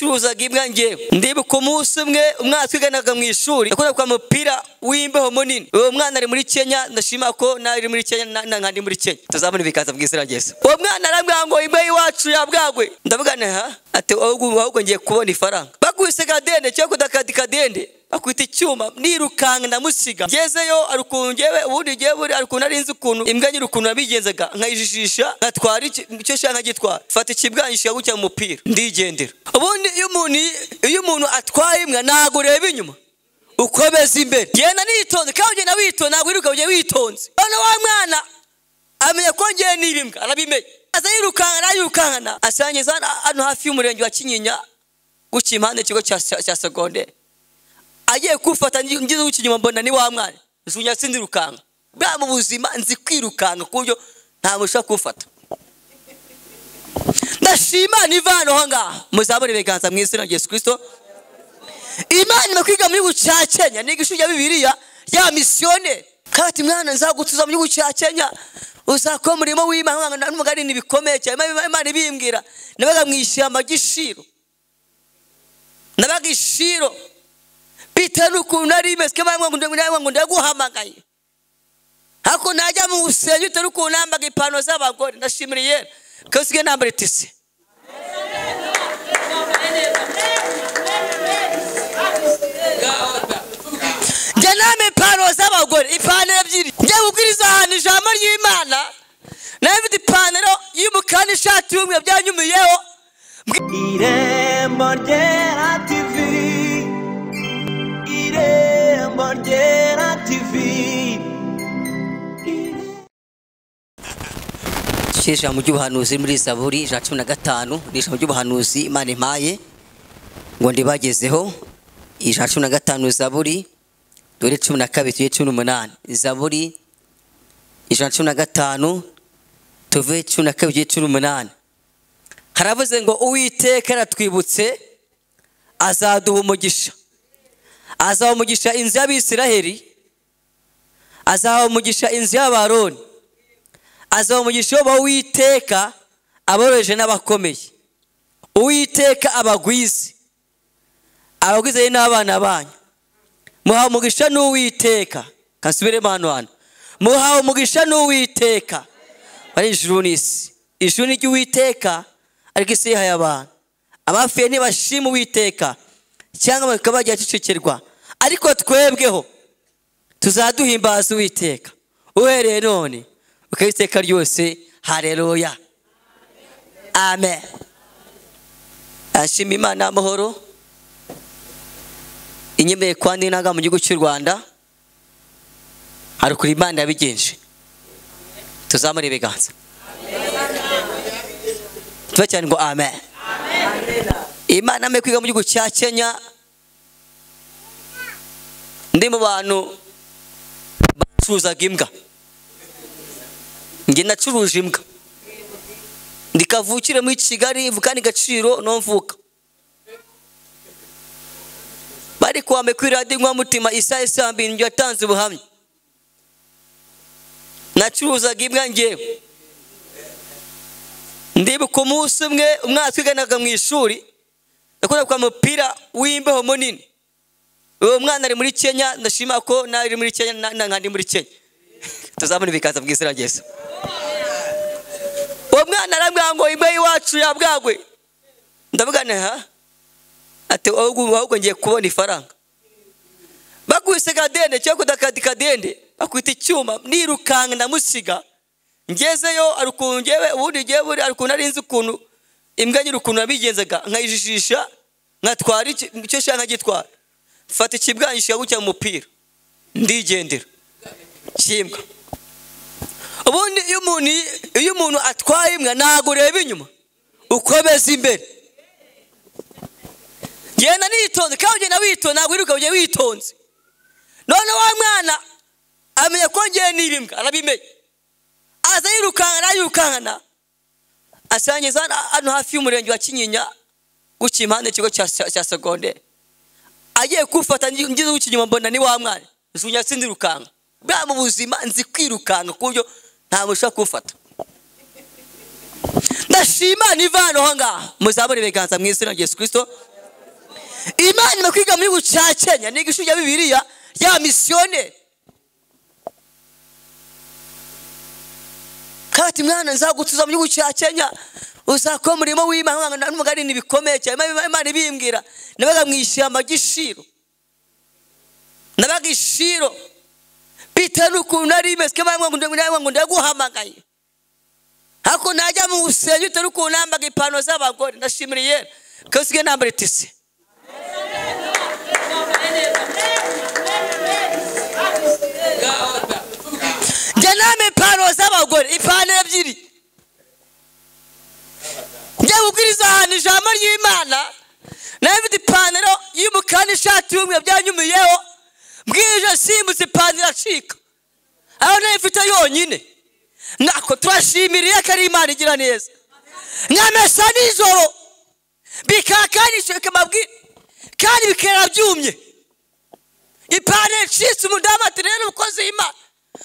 nacuruzaga imbwa ngewe ndibuka umunsi umwe umwana twiganaga mu ishuri yakunda kwa mupira w'imbeho munini uwo mwana ari muri Kenya ndashima ko nari muri Kenya nkandi muri Kenya tuzabona bikaza bw'Isirageza uwo mwana arambwira ngo imbwa yiwacu yabwagwe ndavuga nta ati ahubwo ngiye kubona ifaranga bakubise kadende cyo kudakadika dende akwita icyuma nirukanga ndamusiga ngezeyo arukuntu ngewe ubundi ngewe arukuntu arinze ukuntu imbwa nyirukuntu nabigenzaga nkayijishisha ngatwara icyo shaka gitwara fata ikibwanyisha gucya mu mupira ndigendera ubundi iyo umuntu atwaye imbwa nago reba inyuma ukomeza imbere genda nitonze kandi na witonze ntabwo iruka uje witonze none wa mwana amenya ko ngiye nibimbwa arabimenye aza yirukanga asangeza hano hafi y'umurenge wa Kinyinya guca impande ikigo cya secondaire agiye kufata ngize ukinyuma mbona ni wa mwana zunya sindirukanga bwa mu buzima nzi kwirukanga kubyo nta musha kufata ndashima nivano hanga muzabone beganza mu izina rya Yesu Kristo Imana makwiga muri guca Kenya nigishuja Bibiliya ya misione kati mwana nzagutuza mu guca Kenya uzako murimo w'Imana n'umugari nibikomeye cyane Imana ibimbwira nabaga mwishamba gishiro nabagishiro bita n'ukuntu ari meske ngo ndaguhamagaye hako najya mu busenyi utarukuntu nambaga ipano z'abagore ndashimiriye kasige nambare tisi janame ipano z'abagore ipano ebyiri njye ubwiriza ahantu ijambo ry'Imana nabifite ipantaro y'umukara n'ishati y'umweru byanyumiyeho Irembo Ryera TV Irembo Ryera TV Ijambo ry'ubuhanuzi muri Zaburi 15 n'ijambo ry'ubuhanuzi Imana impaye ngo ndibagezeho 15 Zaburi dore 12:18 Zaburi 15 tuve 12:18 haravuze ngo Uwiteka aratwibutse azaduha umugisha azaha umugisha inzu y'Abisiraheli azaha umugisha inzu y'Abaroni azaha umugisha w'Uwiteka aboroheje n'abakomeye Uwiteka abagwize n'abana banyu muha umugisha n'Uwiteka kasubire hano muha umugisha n'Uwiteka bari ijuru n'isi ijuru ry'Uwiteka ariko isi yahaye abantu abafiye ntibashima Uwiteka cyangwa bakabajya cecekerwa ariko twebweho tuzaduhimbaza Uwiteka uhereye none ukayiteka ryose haleluya amen ashima Imana amahoro inyemeye kwandi naga mu gihugu cy'u Rwanda hari kuri Imana yabigenje tuzamure ibiganza cyane ngo amen Imana ame kwiga mu gihugu cya Kenya ndi mu bantu bacuruzaga imbwa nge nacuruje imbwa ndikavukire muri Kigali mvukani Gaciro no mvuka bari kwame kwiradi nkwa mutima Isaya 2 njye yatanze ubuhamya nacuruzaga imbwa ngewe ndibuka umunsi umwe umwana twiganaga mu ishuri yakunda kwa mupira w'imbeho munini uwo mwana ari muri Kenya ndashima ko nari muri Kenya nkandi muri Kenya tuzabona bikaza bw'Isirageza uwo mwana arambwira ngo imbwa yiwacu yabwagwe ndavuga nta ati ahubwo ngiye kubona ifaranga bakubise kadende cyo kudakadika dende akwita icyuma nirukanga ndamusiga ngezeyo arukuntu ngewe ubundi ngewe arukuntu arinze ukuntu imbwa nyirukuntu nabigenzaga nkayijishisha ngatwara icyo shaka gitwara fata ikibwanyisha gucya mu mupira ndigendera kimbwa ubundi iyo umuntu atwaye imbwa nago reba inyuma ukomeza imbere genda nitonze kandi na witonze ntabwo iruka uje witonze none wa mwana amenya ko ngiye nibimbwa arabimenye aza yirukanga asangeza hano hafi y'umurenge wa Kinyinya guca impande ikigo cya secondaire agiye kufata ngize ukinyuma mbona ni wa mwana zunya sindirukanga bwa mu buzima nzi kwirukanga kubyo nta musha kufata ndashima nivano hanga muzabone ibiganza mu izina rya Yesu Kristo. Imana makwiga muri gucakenya nigisho ya Bibiliya ya misiyone. Kati mwana nzagutuza mu gucakenya uzakora umurimo w'Imana n'umugari nibikomeye cyane. Imana ibimbwira nabaga mwishyamba gishiro. Nabaga ishiro bitanu kunari meske ngo ndaguhamagaye. Hako najya mu usenye utari kunambaga ipano z'abagore ndashimiriye kasige nambare tisi. Janame ipano z'abagore ipano ebyiri. Njye ubwiriza ahantu ijambo ry'Imana nabifite ipantaro y'umukara ishati y'umwe byanyumiyeho mbwije simbutse ipantaro acika aho nayifite yonyine. Nako turashimiriye ko ari Imana igira neza. Nyamesa nijoro bikakanishe kamabwira kandi bikera byumye ipantaro icitse umudamu ati rero umukozi w'Imana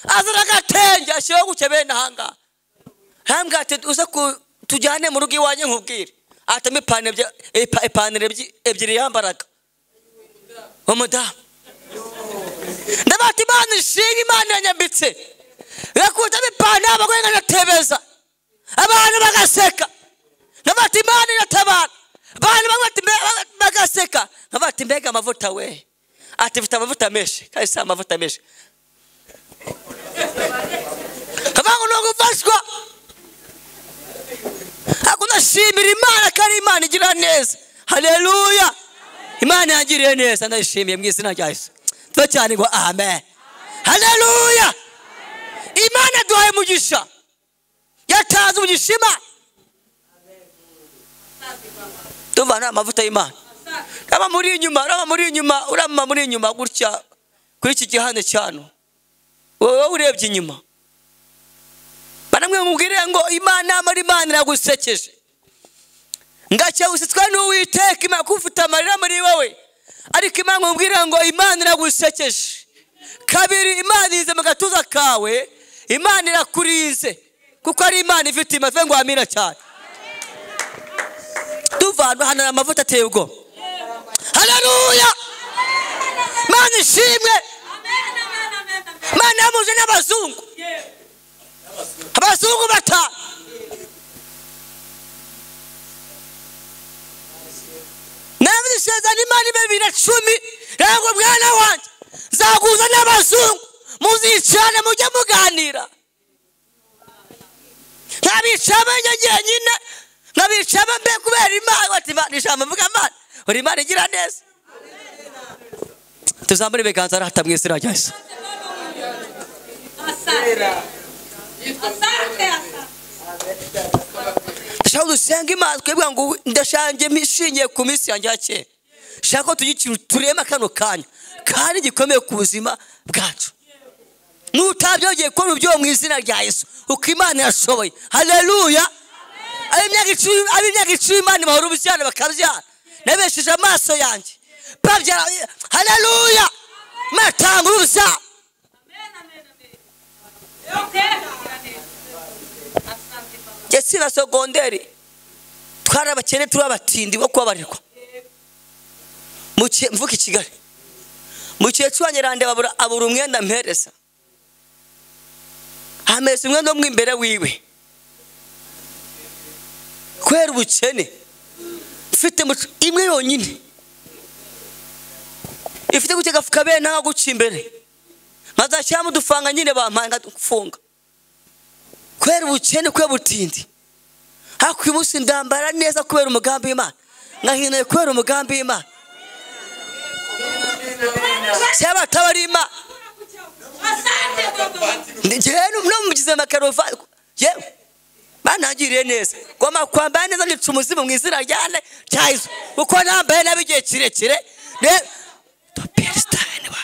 azana agatenge ashyiraho gukebe nahanga hambwa ati uza tujyane mu rugo iwanjye nkubwire atame ipantaro ebyiri yambaraga umudamu. Ndabati Imana ishinga Imana yanyambitse yakuta ipantaro abagore ngatebeza abantu bagaseka. Ndabati Imana iratabara abantu bagaseka. Ndabati mbega amavuta we ati mfite amavuta menshi kandi si amavuta menshi abantu no gufashwa. Hakuna shimira Imana kandi Imana igira neza. Haleluya. Imana yagiriye neza ndashimiye mu izina rya Yesu. Cyane ngo amen. Haleluya. Imana duhaye mugisha yataze umugishima tuvana amavuta y'Imana. Raba muri inyuma urama muri inyuma gutya kuri iki gihande cyano wowe urebye inyuma banamwe mubwire ngo Imana amara Imana iragusekeje ngacyo usitswa n'Uwiteka Imana kufuta amarira muri wowe ariko Imana mubwire ngo Imana iragusekeje. Kabiri Imana ize mu gatuza kawe Imana irakurinze kuko ari Imana ifite imaze ngo amina cyane. Tuvana hana amavuta ateye ubwo. Haleluya. Imana ishimwe. Imana yamuje n'abazungu. Abazungu bata nabisezana Imana 2010 rego mwana wanje zaguza n'abazungu muzicane mujye muganira. Nabicaba nyine nabicaba mbe kubera Imana bati nishama mvuga Imana uri Imana igira neza. Tuzambare ibiganza rata mu izina rya Yesu. Ndashaka gusenga Imana twebwe ngo ndashange mishingiye ku minsi yanjye yake. Shaka tugikira turema kano kanya kandi gikomeye ku buzima bwacu. Nutabyogiye ko rubyo mu izina rya Yesu uko Imana yashoboye. Haleluya. Abimyaga icumi Imana bahora ubusyana bakabyara nabesheje amaso yanjye babyara. Haleluya. Matanga ubusa. Yesi na sogonderi twarabakene turabatindi bo kwabarirwa muke mvuka Kigali muke twanyerande abura umwenda mpereza amese umwenda mu imbere wiwe kwera ubukene mfite imwe yonyine ifite gutega fuka be nta guca imbere mazashyamo dufanga nyine bampanga dufunga kwera ubukene kwe butindi hakwibusi ndambara neza kubera umugambi w'Imana ngahinaye kubera umugambi w'Imana cyaba tabarima njyewe no mugize makarova yewe banagiriye neza goma kwambara neza nicumuzi mu izina ryane cyayizo uko nambaye nabigiye kirekire ne topestane ba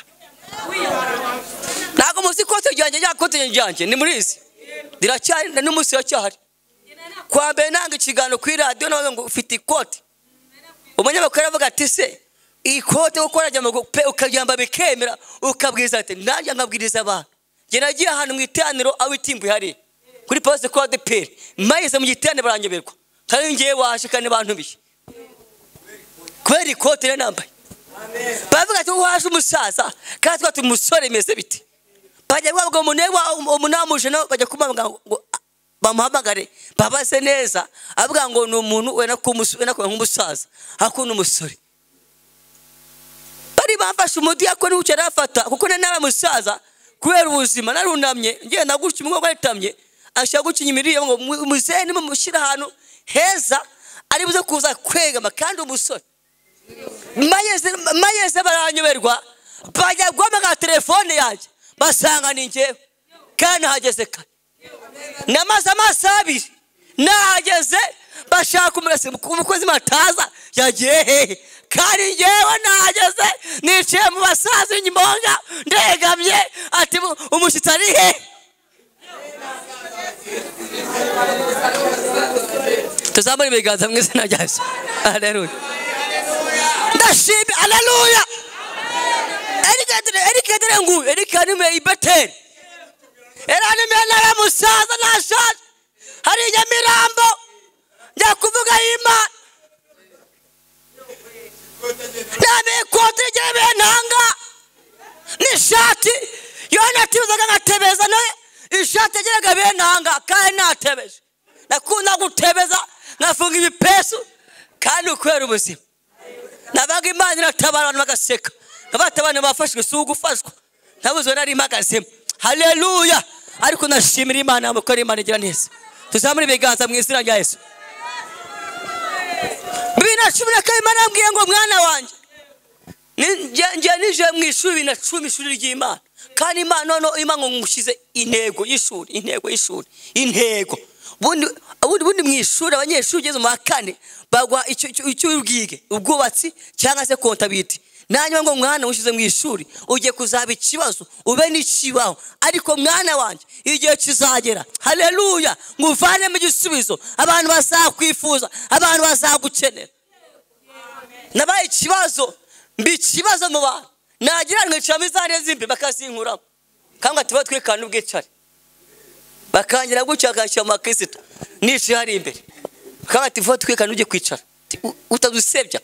nago muzi kote ryanjye yakote ryanjye ni muri izi diracyari n'umunsi yacyahari kwambaye nanga ikigano ku radio nawe ngo ufite ikote umunyamakuru avuga ati se ikote ukorajya mu ukajyamba bikemera ukabwiza ati nanjye nkabwiriza abantu je nagiye ahantu mu iteraniro aho itimbu hari kuri poste code pere mayize mu gitane baranyoberwa kandi ngiye waje kandi bantubiye kubera ikote rero nambaye bavuga ati waje umusaza kandi twati umusore meze bite bajya ngo umunamuje no bajya kumubwira ngo bamuhamagare babaze neza avuga ngo ni umuntu wena nk'umusaza hakuna umusore bari bamfashe umudiyakoni ucara afata kuko nari musaza kubera ubuzima narunamye ngiye nagutse umwe gwatamye ashaka gukinyimiriye ngo muzeni mumushyira ahantu heza ari buze kuza kwegama kandi umusore mayeze baranyoberwa bajya guhamagara telefone yanjye basanga ni njyewe kandi hageze kare namaze amasaha abiri nahageze bashaka umukozi mataza yagiye hehe kandi njyewe nahageze nicaye mu basaza inyumonga ndegamye ati umushyitsi ari hehe tuzamure ibiganza mu izina rya Yesu haleluya ndashimye haleluya erikadere ngu erikanime ibeteri eranime nara musaza nashaje hari Nyamirambo njya kuvuga Imana nabe kote jebe nanga nishati yona tiuzaga ngatebeza nawe ishati jega benanga kandi natebeje nakunda gutebeza nafunga ibipesu kandi ukwera ubuzima nabaga Imana iratabara abantu bagaseka abata abantu bafashwe sugufashwa ntabuzo nari magazemo haleluya ariko nashimira Imana mukora Imana igira neza tuzamure ibiganza mu izina rya Yesu bina chumira kai Imana mbwiye ngo mwana wanje nje nije mu ishuri na 10 ishuri ry'Imana kandi Imana no imango ngushize intego bundi mu ishuri abanyeshuri ugeze mu kane bagwa icyo ubwige ubwubatsi cyangwa se kontabiti nanywa ngo mwana ushize mu ishuri ugiye kuzaba ikibazo ube n'ikibaho ariko mwana wanje igihe kizagera haleluya nguvane mu gisubizo abantu bazakwifuza abantu bazagukenera nabaye ikibazo mbikibazo mu bantu nagira nkicamo izane zimbi bakazinkuramo kanga tuba twekana ubwicare bakangira gucyakashya mu Kristo nishi hari imbere kanga tuva twekana uje kwicara utadusebya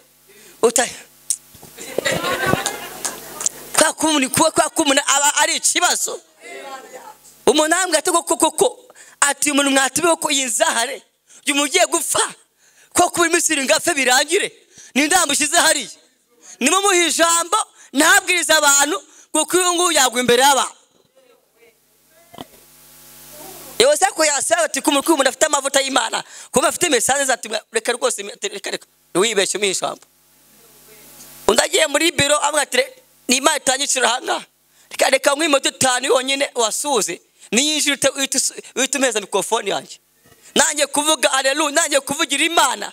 kwa kumuna aba ari ikibazo umunambwe atego koko ati umuntu mwatibe ko yinzahare yumugiye gupfa ko kuba imisiri ngafe birangire nindambushize hari nimo muhijambo nabwiriza abantu kuko uyungu yagwa imbere y'abantu yose ko yasaba ati kumurku umuntu afite amavuta y'Imana kuma afite message ati reka rwose reka wibeshye mihijambo undagiye muri biro amwatire ni Imana itanyicira hanga reka mwimoto 5 yonyine wasuze niyinjirite witumeza mikrofone yanjye nanjye kuvuga haleluya nanjye kuvugira Imana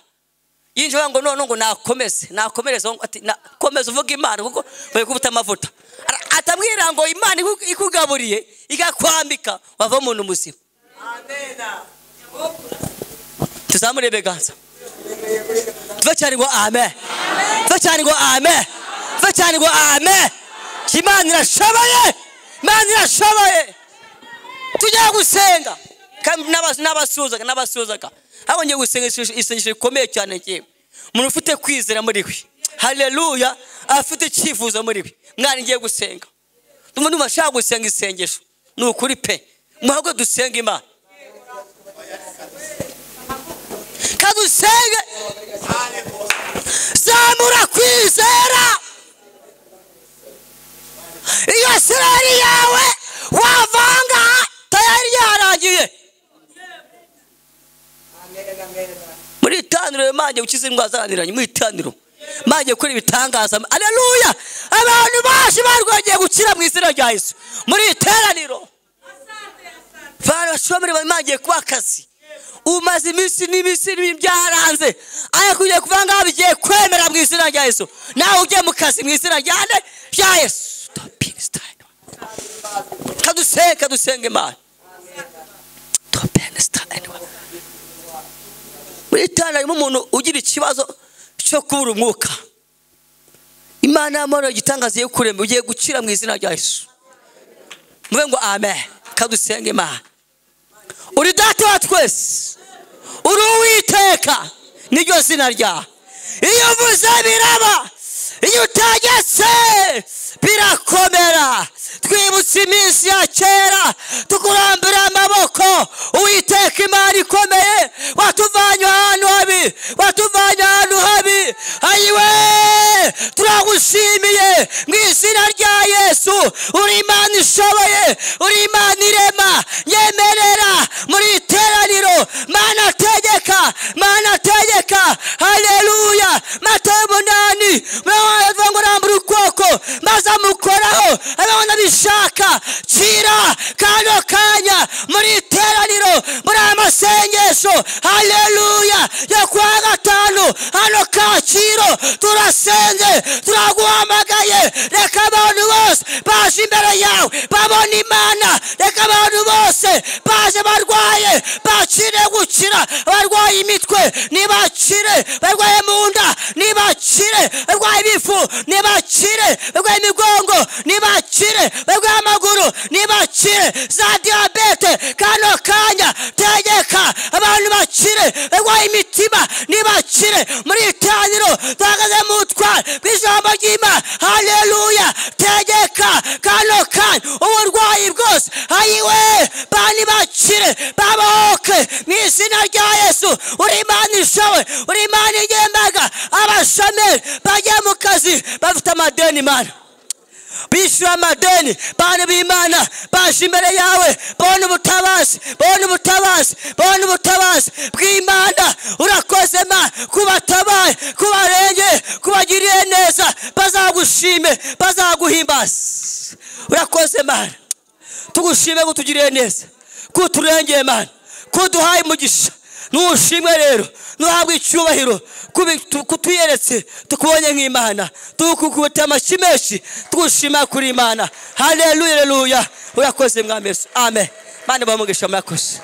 yinjira ngo none ngo nakomereza ati nakomeza uvuga Imana kuko baye kubuta amavuta atamwira ngo Imana ikugaburiye igakwambika wava umuntu muzima amena tuzamure beganza twacyari ngo amen twacyari ngo amen twacyari ngo amen Imana irashoboye tujya gusenga n'abasuzaga aho ngiye gusenga isengesho rikomeye cyane ngiye umuntu ufite kwizera muri we haleluya afite icyifuzo muri we mwana ngiye gusenga umuntu mashaka gusenga isengesho ni ukuri pe muhago dusenga Imana kadusenge zamura kwizera iyo sirari yawe wavanga tayari yarangiye muri taniro manje ukize indwara zananiranye muri taniro manje kuri bitangaza haleluya abantu bashi barwogeye gukira mu izina rya Yesu muri teraniro fara shomere manje kwa kazi umaze imisi byaranze aya kugiye kuvanga abigiye kwemera mu izina rya Yesu nawe ujye mu kazi mu izina rya Yesu kadusenge Imana muri tana umuntu ugira ikibazo cyo kubura umwuka Imana y'amahoro gitangaza yo kurema ugiye gukira mu izina rya Yesu muve ngo amen kadusenge Imana uri data wa twese uri Uwiteka niryo zina ryawe. Iyo uvuze biraba, iyo utegetse birakomera. Twibutse iminsi ya kera tukurambira amaboko. Uwiteka Imana ikomeye, watuvanye ahantu habi, watuvanye ahantu habi. Ayiwe turagushimiye mu izina rya Yesu. Uri Imana ishoboye, uri Imana irema. Nyemerera muri iteraniro, Mana tegeka, Mana tegeka. Haleluya. Matayo 8 mwavuga ngo rambura ukuboko maze amukoraho abana bishaka kira kano kanya muri iteraniro, muri amasengesho. Haleluya. yo kwa gatanu hano Kacyiru turasenze, turaguhamagaye. Reka abantu bose baje imbere yawe babona Imana. Reka abantu bose baje barwaye bakire gukira. Barwaye imitwe nibakire, barwaye mu nda nibakire, barwaye ibifu nibakire, barwaye imigongo nibakire, barwaye amaguru nibakire, za diabete kano kanya tegeka abantu bakire, barwaye imitima nibakire. Muri iteraniro tuhagaze mu twari bw'ijambo ry'Imana. Haleluya. Tegeka kano kanya uburwayi bwose. Ayiwe bani bakire, babohoke mu izina rya Yesu. Uri Imana ishoboye, uri Imana igendaga. Abashomeri bagiye mu kazi bafite amadeni Mana, bishyura amadeni. Bana b'Imana baje imbere yawe, bona ubutabazi, bona ubutabazi, bona ubutabazi bw'Imana. Urakoze Mana kubatabaye, kubarenge, kubagiriye neza. Bazagushime, bazaguhimbaza. Urakoze Mana, tugushime kutugiriye neza, kuturengeye Mana, kuduhaye umugisha. Nushimwe rero, nuhabwe icyubahiro kutuyeretse tukubonye nk'Imana. Tukukubita amashyi menshi tugushima kuri Imana. Haleluya, haleluya. Urakoze Mwami Yesu. Amen. Mana bamugisha murakoze.